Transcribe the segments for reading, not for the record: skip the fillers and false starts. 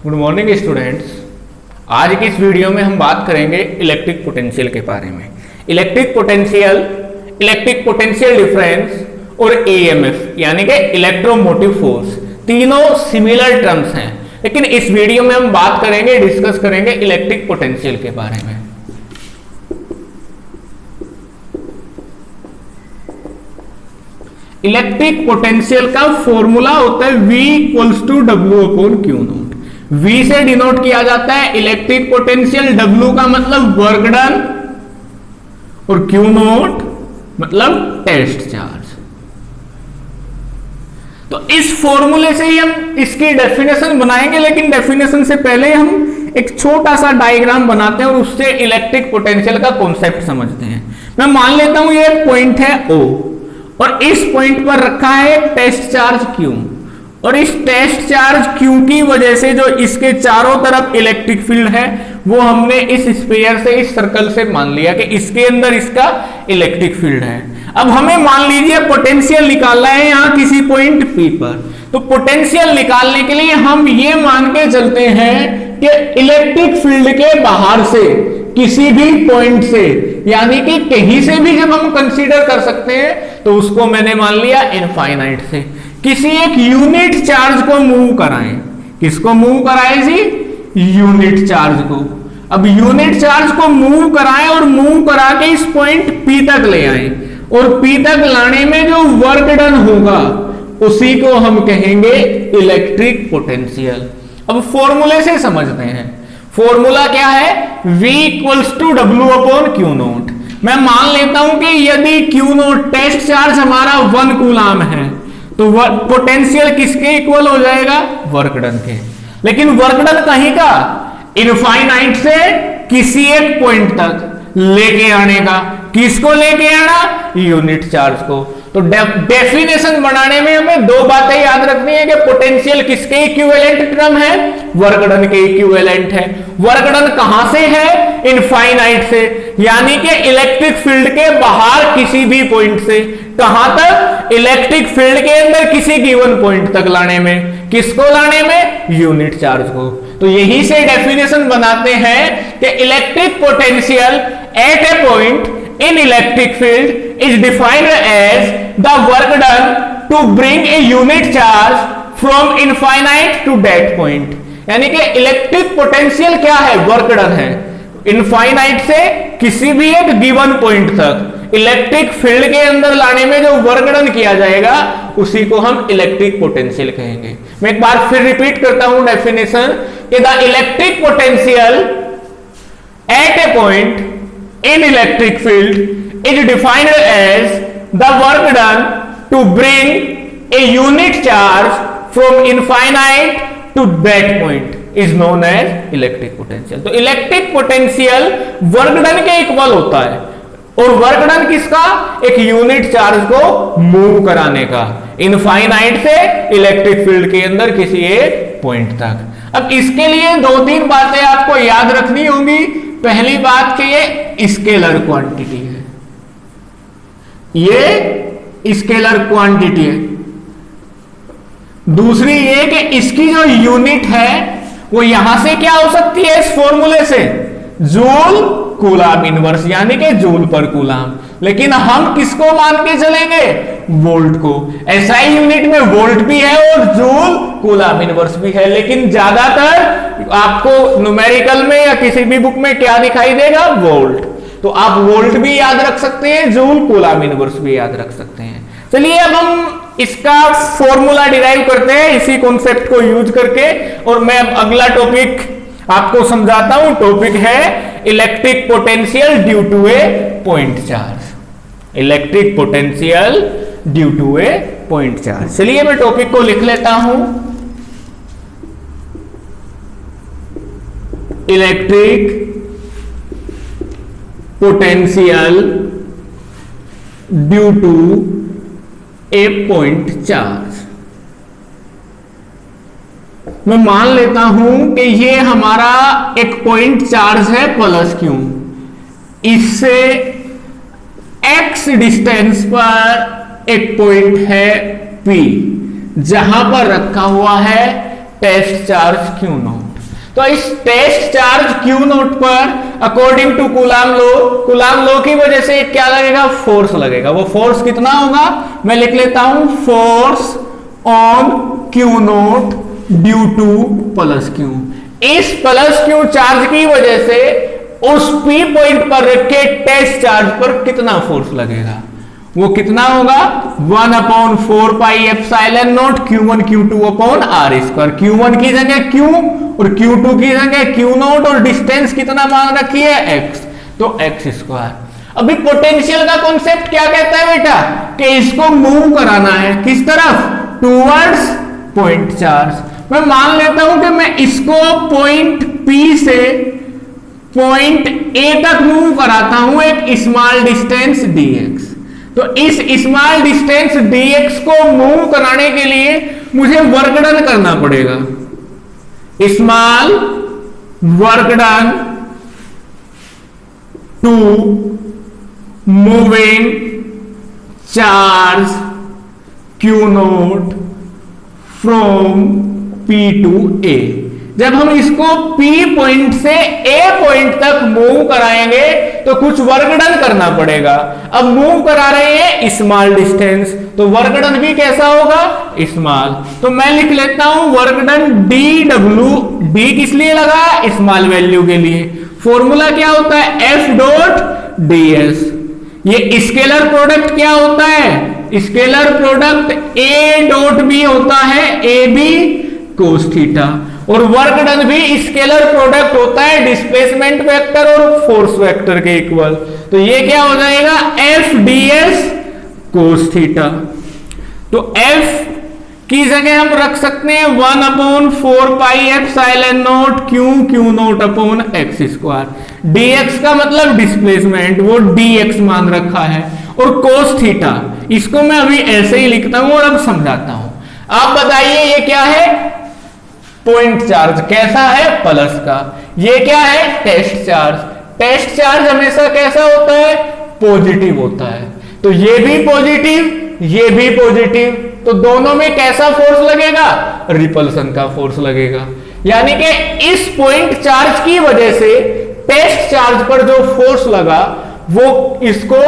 Good morning students. आज की इस वीडियो में हम बात करेंगे इलेक्ट्रिक पोटेंशियल के बारे में। इलेक्ट्रिक पोटेंशियल डिफरेंस और ईएमएफ यानी कि इलेक्ट्रोमोटिव फोर्स, तीनों सिमिलर टर्म्स हैं, लेकिन इस वीडियो में हम बात करेंगे, डिस्कस करेंगे इलेक्ट्रिक पोटेंशियल के बारे में। इलेक्ट्रिक पोटेंशियल का फॉर्मूला होता है V equals to W upon Q naught. V से डिनोट किया जाता है इलेक्ट्रिक पोटेंशियल, W का मतलब वर्क डन और Q नॉट मतलब टेस्ट चार्ज। तो इस फॉर्मूले से ही हम इसकी डेफिनेशन बनाएंगे, लेकिन डेफिनेशन से पहले हम एक छोटा सा डायग्राम बनाते हैं और उससे इलेक्ट्रिक पोटेंशियल का कॉन्सेप्ट समझते हैं। मैं मान लेता हूं ये पॉइंट है O और इस पॉइंट पर रखा है टेस्ट चार्ज Q, और इस टेस्ट चार्ज Q की वजह से जो इसके चारों तरफ इलेक्ट्रिक फील्ड है वो हमने इस स्फीयर से, इस सर्कल से मान लिया कि इसके अंदर इसका इलेक्ट्रिक फील्ड है। अब हमें मान लीजिए पोटेंशियल निकालना है यहां किसी पॉइंट P पर। तो पोटेंशियल निकालने के लिए हम ये मान के चलते हैं कि इलेक्ट्रिक फील्ड के बाहर से किसी भी पॉइंट से, यानी कि कहीं से भी जब हम कंसीडर कर सकते हैं, तो उसको मैंने मान लिया इनफाइनाइट से, किसी एक यूनिट चार्ज को मूव कराएं। किसको मूव कराएं जी? यूनिट चार्ज को। अब यूनिट चार्ज को मूव कराएं और मूव करा के इस पॉइंट P तक ले आए, और P तक लाने में जो वर्क डन होगा उसी को हम कहेंगे इलेक्ट्रिक पोटेंशियल। अब फॉर्मूले से समझते हैं। फॉर्मूला क्या है? V equals to W upon Q naught. मैं मान लेता हूं कि यदि क्यू नॉट टेस्ट चार्ज हमारा 1 कूलाम है, तो पोटेंशियल किसके इक्वल हो जाएगा? वर्क डन के। लेकिन वर्क डन कहीं का? इनफाइनाइट से किसी एक पॉइंट तक लेके आने का। किसको लेके आना? यूनिट चार्ज को। तो डेफिनेशन बनाने में हमें दो बातें याद रखनी है कि पोटेंशियल किसके इक्विवेलेंट टर्म है? वर्क डन के इक्विवेलेंट है। वर्क डन कहां से है? इनफाइनाइट से, यानी कि इलेक्ट्रिक फील्ड के बाहर किसी भी पॉइंट से। कहां तक? इलेक्ट्रिक फील्ड के अंदर किसी गिवन पॉइंट तक लाने में। किसको लाने में? यूनिट चार्ज को। तो यही से डेफिनेशन बनाते हैं कि electric potential at A point in electric field is defined as the work done to bring a unit charge from infinite to that point। यानी कि इलेक्ट्रिक पोटेंशियल क्या है? वर्क डन है। इनफाइनाइट से किसी भी एक गिवन पॉइंट तक इलेक्ट्रिक फील्ड के अंदर लाने में जो वर्क डन किया जाएगा उसी को हम इलेक्ट्रिक पोटेंशियल कहेंगे। मैं एक बार फिर रिपीट करता हूं डेफिनेशन कि the electric potential at A point in electric field is defined as the work done to bring a unit charge from infinite to that point is known as electric potential। तो electric potential work done के equal होता है, और work done किसका? एक unit charge को move कराने का इनफाइनाइट से इलेक्ट्रिक फील्ड के अंदर किसी एक पॉइंट तक। अब इसके लिए दो तीन बातें आपको याद रखनी होंगी। पहली बात कि ये स्केलर क्वांटिटी है, ये स्केलर क्वांटिटी है। दूसरी ये कि इसकी जो यूनिट है वो यहां से क्या हो सकती है? इस फॉर्मूले से जूल कूलाम इनवर्स, यानी कि जूल पर कूलाम। लेकिन हम किसको मान के चलेंगे? वोल्ट को। एसआई यूनिट में वोल्ट भी है और जूल कूलाम इनवर्स भी है, लेकिन ज्यादातर आपको न्यूमेरिकल में या किसी भी बुक में क्या दिखाई देगा? वोल्ट। तो आप वोल्ट भी याद रख सकते हैं, जूल कूलाम इनवर्स भी याद रख सकते हैं। चलिए अब हम इसका फॉर्मूला डिराइव करते हैं इसी कॉन्सेप्ट को यूज करके, और मैं अब अगला टॉपिक आपको समझाता हूं। टॉपिक है electric potential due to a point charge. Electric potential due to a point charge. चलिए मैं टॉपिक को लिख लेता हूं। Electric potential due to a point charge. मैं मान लेता हूं कि ये हमारा एक पॉइंट चार्ज है प्लस क्यू। इससे x डिस्टेंस पर एक पॉइंट है P, जहां पर रखा हुआ है टेस्ट चार्ज Q नॉट। तो इस टेस्ट चार्ज Q नोट पर अकॉर्डिंग टू कूलाम लॉ की वजह से क्या लगेगा, फोर्स लगेगा। वो फोर्स कितना होगा, मैं लिख लेता हूं, force on Q note due two plus Q। इस प्लस Q चार्ज की वजह से उस P पॉइंट पर रखे टेस्ट चार्ज पर कितना फोर्स लगेगा, वो कितना होगा, 1/4 pi epsilon not Q1 Q2 upon R square. Q1 की जगह Q और Q2 की जगह Q नोट और डिस्टेंस कितना मान रखी है, x, तो x स्क्वायर। अभी पोटेंशियल का कॉन्सेप्ट क्या कहता है बेटा, कि इसको मूव कराना है किस तरफ, टूवर्ड्स पॉइंट चार्ज। मैं मान लेता हूं कि मैं इसको पॉइंट P से पॉइंट A तक मूव कराता हूं एक स्मॉल डिस्टेंस dx। तो इस स्मॉल डिस्टेंस dx को मूव कराने के लिए मुझे वर्क डन करना पड़ेगा, small work done to moving charge Q naught from P to A। जब हम इसको P पॉइंट से A पॉइंट तक मूव कराएंगे तो कुछ वर्क डन करना पड़ेगा। अब मूव करा रहे हैं स्मॉल डिस्टेंस, तो वर्क डन भी कैसा होगा, स्मॉल। तो मैं लिख लेता हूं वर्क डन dw, d किस लिए लगा, स्मॉल वैल्यू के लिए। फॉर्मूला क्या होता है, F डॉट ds। ये स्केलर प्रोडक्ट क्या होता है, scalar product A dot b होता है, AB कोस थीटा। और वर्क डन भी स्केलर प्रोडक्ट होता है डिस्प्लेसमेंट वेक्टर और फोर्स वेक्टर के इक्वल। तो ये क्या हो जाएगा, F ds कोस थीटा। तो F की जगह हम रख सकते हैं 1/4 pi epsilon not Q naught upon x square. dx का मतलब डिस्प्लेसमेंट, वो dx मान रखा है, और कोस थीटा इसको मैं अभी ऐसे ही लिखता हूं और अब समझाता हूं। आप बताइए ये क्या है, पॉइंट चार्ज कैसा है, प्लस का। ये क्या है, टेस्ट चार्ज। टेस्ट चार्ज हमेशा कैसा होता है, पॉजिटिव होता है। तो ये भी पॉजिटिव, ये भी पॉजिटिव, तो दोनों में कैसा फोर्स लगेगा, रिपल्सन का फोर्स लगेगा। यानी कि इस पॉइंट चार्ज की वजह से टेस्ट चार्ज पर जो फोर्स लगा वो इसको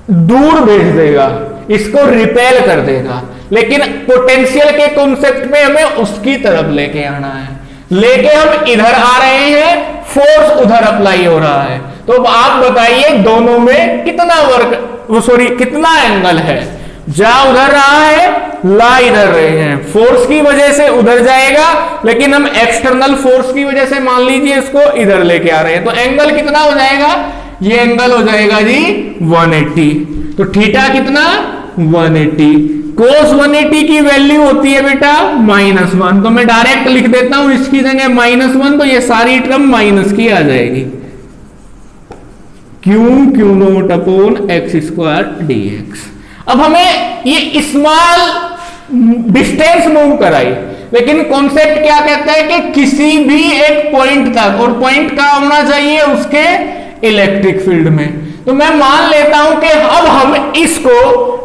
दूर भेज देगा, इसको रिपेल कर देगा। लेकिन पोटेंशियल के कॉन्सेप्ट में हमें उसकी तरफ लेके आना है, लेके हम इधर आ रहे हैं, फोर्स उधर अप्लाई हो रहा है। तो अब आप बताइए दोनों में कितना कितना एंगल है, जा उधर रहा है, ला इधर रहे हैं। फोर्स की वजह से उधर जाएगा, लेकिन हम एक्सटर्नल फोर्स की वजह से मान लीजिए इसको इधर लेके आ रहे हैं, तो एंगल कितना हो जाएगा, ये एंगल हो जाएगा जी 180। तो थीटा कितना, 180। कोस 180 की वैल्यू होती है बेटा -1, तो मैं डायरेक्ट लिख देता हूं इसकी जगह -1, तो ये सारी टर्म माइनस की आ जाएगी, Q naught upon x square dx। अब हमें ये स्मॉल डिस्टेंस मूव कराई, लेकिन कॉन्सेप्ट क्या कहता है कि किसी भी एक पॉइंट तक, और पॉइंट का होना चाहिए उसके इलेक्ट्रिक फील्ड में। तो मैं मान लेता हूं कि अब हम इसको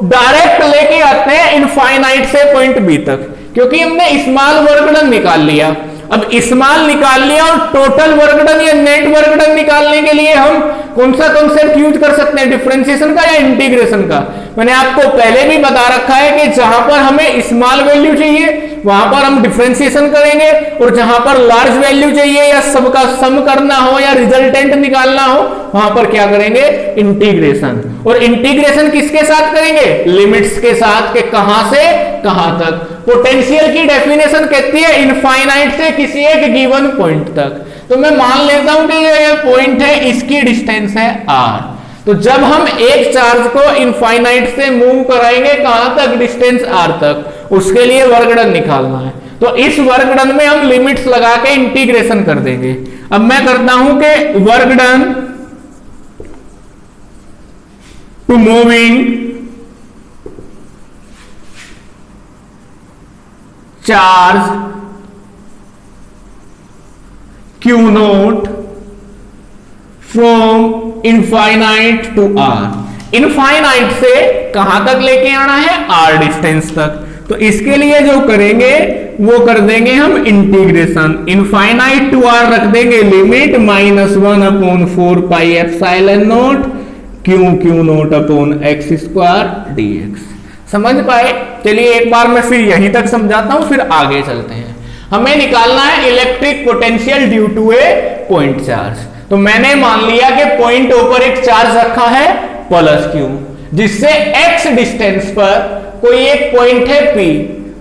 डायरेक्ट लेके आते हैं इनफाइनाइट से पॉइंट बी तक, क्योंकि हमने स्मॉल वर्क डन निकाल लिया। अब स्मॉल निकाल लिया और टोटल वर्क डन या नेट वर्क डन निकालने के लिए हम कौन सा कॉन्सेप्ट यूज कर सकते हैं, डिफरेंशिएशन का या इंटीग्रेशन का। मैंने आपको पहले भी बता रखा है कि जहां पर हमें स्मॉल वैल्यू चाहिए वहां पर हम डिफरेंशिएशन करेंगे, और जहां पर लार्ज वैल्यू चाहिए या सबका सम करना हो या रिजल्टेंट निकालना हो वहां पर क्या करेंगे, इंटीग्रेशन। और इंटीग्रेशन किसके साथ करेंगे, लिमिट्स के साथ, के कहां से कहां तक। पोटेंशियल की डेफिनेशन कहती है इनफाइनाइट से किसी एक गिवन पॉइंट तक। तो मैं मान लेता हूं कि ये पॉइंट है, इसकी डिस्टेंस है r। तो जब हम एक चार्ज को इनफाइनाइट से मूव कराएंगे कहां तक, डिस्टेंस r तक, उसके लिए वर्क डन निकालना है। तो इस वर्क डन में हम लिमिट्स लगा के इंटीग्रेशन कर देंगे। अब मैं करता हूं कि work done to moving charge Q naught from infinite to r। Infinite से कहां तक लेके आना है, r डिस्टेंस तक। तो इसके लिए जो करेंगे वो कर देंगे हम इंटीग्रेशन, इनफाइनाइट टू आर रख देंगे limit -1/4 pi epsilon naught Q naught upon x square dx। समझ पाए? चलिए एक बार मैं फिर यहीं तक समझाता हूं, फिर आगे चलते हैं। हमें निकालना है electric potential due to a point charge. तो मैंने मान लिया कि पॉइंट ऊपर एक चार्ज रखा है +q, जिससे x डिस्टेंस पर कोई एक पॉइंट है P,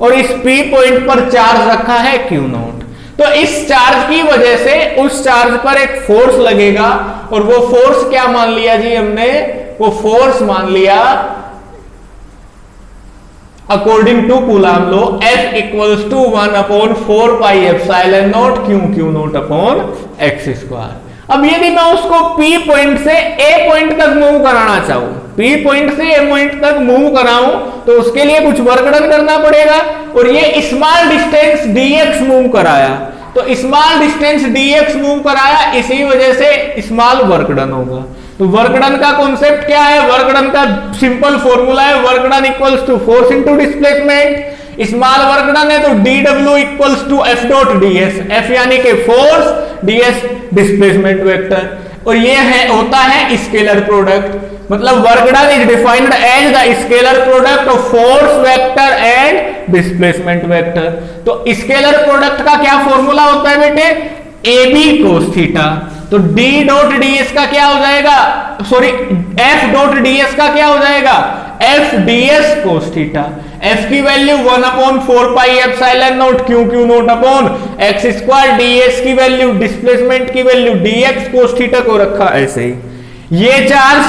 और इस P पॉइंट पर चार्ज रखा है q नॉट। तो इस चार्ज की वजह से उस चार्ज पर एक फोर्स लगेगा, और वो फोर्स क्या मान लिया जी हमने? वो फोर्स मान लिया according to Coulomb law F equals to 1/4 pi epsilon naught Q naught upon x square. अब यदि मैं उसको P पॉइंट से A पॉइंट तक मूव कराना चाहूं, P पॉइंट से A पॉइंट तक मूव कराऊं, तो उसके लिए कुछ वर्क डन करना पड़ेगा, और ये स्मॉल डिस्टेंस dx मूव कराया, तो स्मॉल डिस्टेंस dx मूव कराया, इसी वजह से स्मॉल वर्क डन होगा। तो वर्क डन का कॉन्सेप्ट क्या है? वर्क डन का सिंपल फॉर्मूला है work done equals to force into displacement. Small work done है तो dw equals to f dot ds, f यानी कि फोर्स, ds डिस्प्लेसमेंट वेक्टर, और ये है होता है स्केलर प्रोडक्ट। मतलब work done is defined as the scalar product of force vector and displacement vector. तो स्केलर प्रोडक्ट का क्या फॉर्मूला होता है बेटे? AB cos theta. तो d डॉट ds का क्या हो जाएगा? सॉरी, f डॉट ds का क्या हो जाएगा? f ds cos theta. f की value 1/4 pi epsilon naught Q naught upon x square, ds की वैल्यू, डिस्प्लेसमेंट की वैल्यू dx cos थीटा को रखा ऐसे ही। ये चार्ज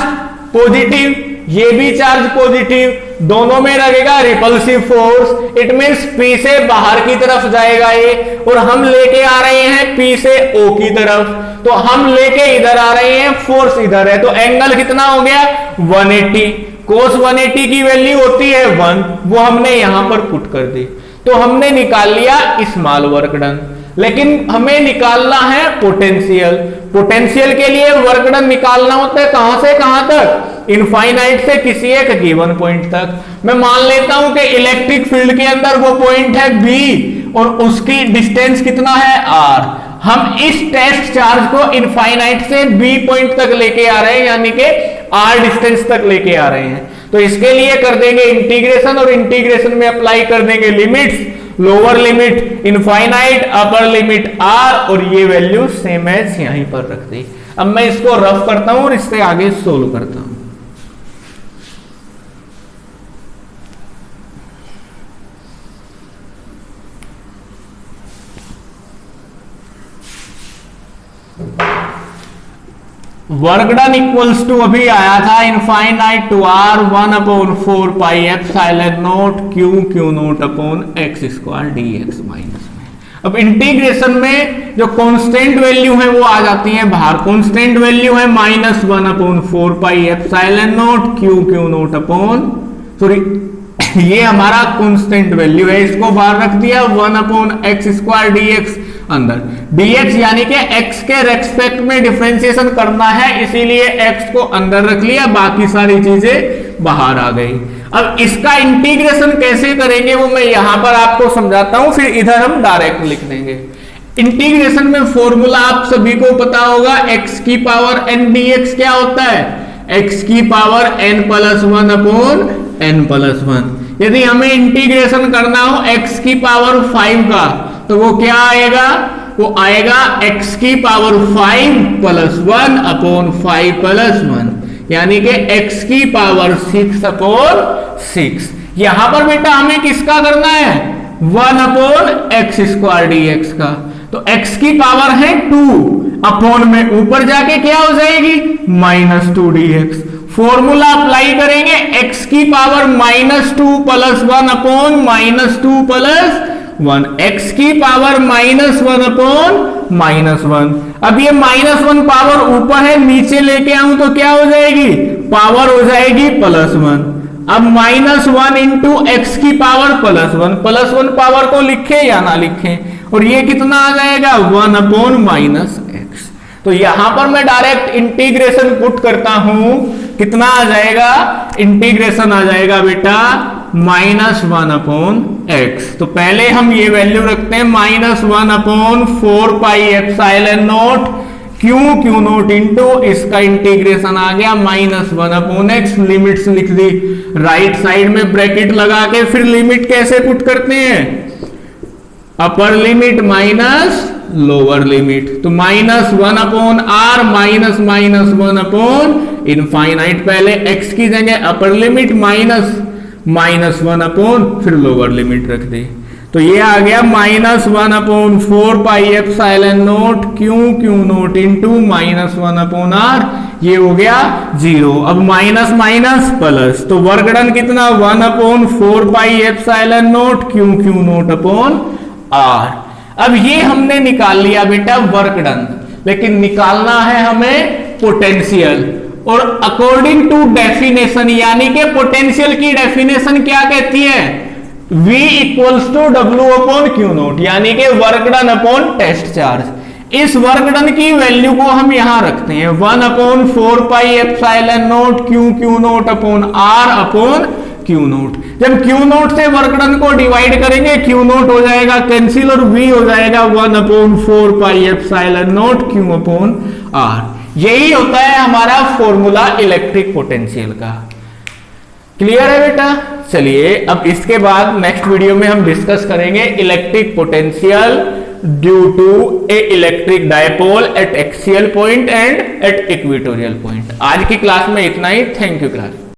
पॉजिटिव, ये भी चार्ज पॉजिटिव, दोनों में लगेगा repulsive force. It means P से बाहर की तरफ जाएगा ये, और हम लेके आ रहे हैं P से O की तरफ, तो हम लेके इधर आ रहे हैं, फोर्स इधर है, तो एंगल कितना हो गया? 180। cos 180 की वैल्यू होती है 1, वो हमने यहां पर पुट कर दी। तो हमने निकाल लिया स्मॉल वर्क डन, लेकिन हमें निकालना है पोटेंशियल। पोटेंशियल के लिए वर्क डन निकालना होता है कहां से कहां तक? इनफाइनाइट से किसी एक गिवन पॉइंट तक। मैं मान लेता हूं कि इलेक्ट्रिक फील्ड के अंदर वो पॉइंट है B, और उसकी डिस्टेंस कितना है r। हम इस टेस्ट चार्ज को इनफाइनाइट से B पॉइंट तक लेके आ रहे हैं, यानी कि r डिस्टेंस तक लेके आ रहे हैं। तो इसके लिए कर देंगे इंटीग्रेशन, और इंटीग्रेशन में अप्लाई कर देंगे limits, lower limit infinite, upper limit r, और ये वैल्यू सेम एज यहीं पर रख दी। अब मैं इसको रफ करता हूं और इससे आगे सोल्व करता हूं। वर्क डन इक्वल्स टू अभी आया था infinite to r 1/4 pi epsilon naught Q naught upon x square dx minus में। अब इंटीग्रेशन में जो कांस्टेंट वैल्यू है वो आ जाती है बाहर। कांस्टेंट वैल्यू है -1/4 pi epsilon naught Q naught upon, sorry ये हमारा कांस्टेंट वैल्यू है, इसको बाहर रख दिया 1/x स्क्वायर dx अंदर। dx यानी कि x के रेस्पेक्ट में डिफरेंशिएशन करना है, इसीलिए x को अंदर रख लिया, बाकी सारी चीजें बाहर आ गई। अब इसका इंटीग्रेशन कैसे करेंगे वो मैं यहां पर आपको समझाता हूं, फिर इधर हम डायरेक्ट लिख देंगे। इंटीग्रेशन में फॉर्मूला आप सभी को पता होगा, x की पावर n dx क्या होता है? x की पावर n+1 अपॉन n+1। यदि हमें इंटीग्रेशन करना हो x की पावर 5 का, तो वो क्या आएगा? वो आएगा x की पावर 5+1 अपॉन 5+1, यानी कि x की पावर 6 अपॉन 6। यहां पर बेटा हमें किसका करना है? 1/x स्क्वायर dx का। तो x की पावर है 2, अपॉन में ऊपर जाके क्या हो जाएगी? -2 dx। फॉर्मूला अप्लाई करेंगे, x की पावर -2+1 अपॉन -2+1, x की पावर -1 अपॉन -1। अब ये -1 पावर ऊपर है, नीचे लेके आऊं तो क्या हो जाएगी? पावर हो जाएगी +1। अब -1 इंटू एक्स की पावर +1 पावर को लिखे या ना लिखे, और ये कितना आ जाएगा? 1/-x। तो यहां पर मैं डायरेक्ट इंटीग्रेशन पुट करता हूं, कितना आ जाएगा? इंटीग्रेशन आ जाएगा बेटा -1/x। तो पहले हम ये वैल्यू रखते हैं -1/4πε0 क्यू नोट इंटू इसका इंटीग्रेशन आ गया -1/x, लिमिट्स लिख दी, राइट साइड में ब्रैकेट लगा के फिर लिमिट कैसे पुट करते हैं, upper limit minus lower limit, तो -1/r -1/इनफाइनाइट, पहले x की जगह अपर लिमिट -1/, फिर लोअर लिमिट रख दी, तो ये आ गया -1/4πε0 क्यू नोट इंटू -1/r, ये हो गया 0। अब माइनस माइनस प्लस, तो वर्गडन कितना 1/4πε0 क्यू नोट अपॉन r। अब ये हमने निकाल लिया बेटा वर्कडन, लेकिन निकालना है हमें पोटेंशियल, और अकॉर्डिंग टू डेफिनेशन, यानी कि पोटेंशियल की डेफिनेशन क्या कहती है, V इक्वल्स टू W/Q0, यानी कि वर्कडन अपॉन टेस्ट चार्ज। इस वर्कडन की वैल्यू को हम यहां रखते हैं 1/4πε0 q naught upon r upon q naught. जब क्यू नोट से वर्कडन को डिवाइड करेंगे, क्यू नोट हो जाएगा कैंसिल और V हो जाएगा 1/4πε0 क्यू अपॉन r। यही होता है हमारा फॉर्मूला इलेक्ट्रिक पोटेंशियल का। क्लियर है बेटा? चलिए अब इसके बाद नेक्स्ट वीडियो में हम डिस्कस करेंगे electric potential due to a electric dipole at axial point and at equatorial point. आज की क्लास में इतना ही। Thank you class.